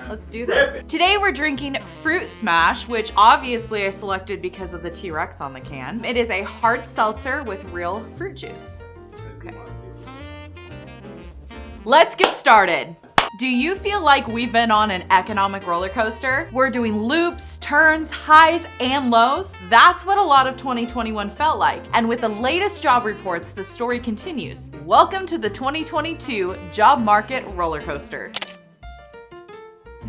Let's do this. Today we're drinking Fruit Smash, which obviously I selected because of the T-Rex on the can. It is a hard seltzer with real fruit juice. Okay. Let's get started. Do you feel like we've been on an economic roller coaster? We're doing loops, turns, highs, and lows? That's what a lot of 2021 felt like. And with the latest job reports, the story continues. Welcome to the 2022 job market roller coaster.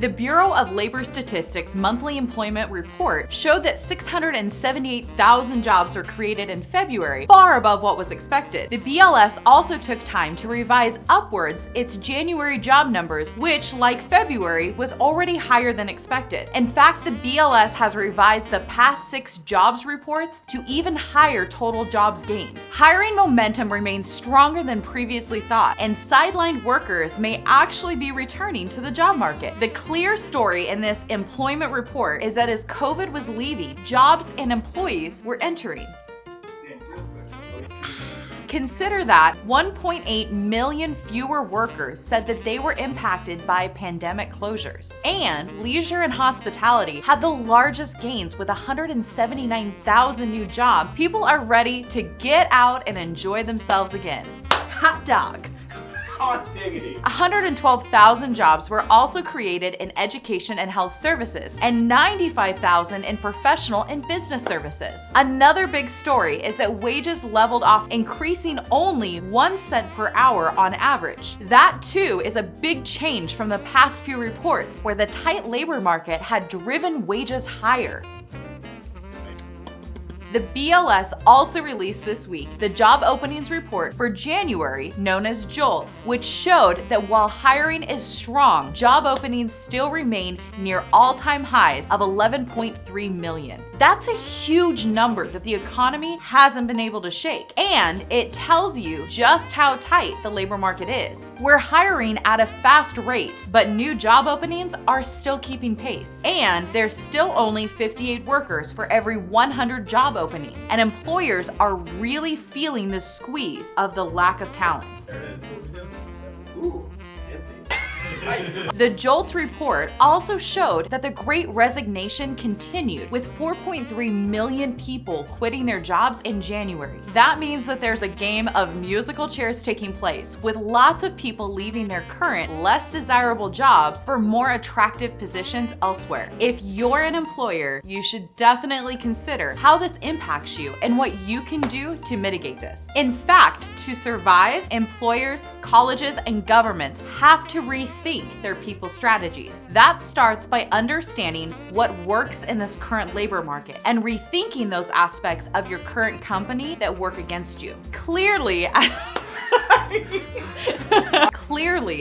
The Bureau of Labor Statistics monthly employment report showed that 678,000 jobs were created in February, far above what was expected. The BLS also took time to revise upwards its January job numbers, which, like February, was already higher than expected. In fact, the BLS has revised the past 6 jobs reports to even higher total jobs gained. Hiring momentum remains stronger than previously thought, and sidelined workers may actually be returning to the job market. The clear story in this employment report is that as COVID was leaving, jobs and employees were entering. Consider that 1.8 million fewer workers said that they were impacted by pandemic closures. And leisure and hospitality had the largest gains with 179,000 new jobs. People are ready to get out and enjoy themselves again. Hot dog. 112,000 jobs were also created in education and health services, and 95,000 in professional and business services. Another big story is that wages leveled off, increasing only 1 cent per hour on average. That too is a big change from the past few reports where the tight labor market had driven wages higher. The BLS also released this week the job openings report for January, known as JOLTS, which showed that while hiring is strong, job openings still remain near all-time highs of 11.3 million. That's a huge number that the economy hasn't been able to shake, and it tells you just how tight the labor market is. We're hiring at a fast rate, but new job openings are still keeping pace, and there's still only 58 workers for every 100 job openings, and employers are really feeling the squeeze of the lack of talent. There it is. Ooh, Emsi. The JOLTS report also showed that the Great Resignation continued, with 4.3 million people quitting their jobs in January. That means that there's a game of musical chairs taking place, with lots of people leaving their current, less desirable jobs for more attractive positions elsewhere. If you're an employer, you should definitely consider how this impacts you and what you can do to mitigate this. In fact, to survive, employers, colleges, and governments have to rethink their people strategies. That starts by understanding what works in this current labor market and rethinking those aspects of your current company that work against you. Clearly,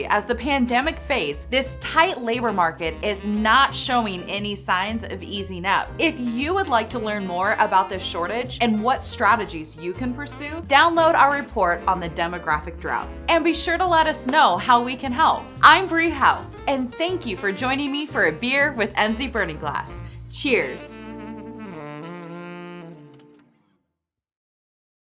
as the pandemic fades, this tight labor market is not showing any signs of easing up. If you would like to learn more about this shortage and what strategies you can pursue, download our report on the demographic drought. And be sure to let us know how we can help. I'm Bre House, and thank you for joining me for a beer with Emsi Burning Glass. Cheers.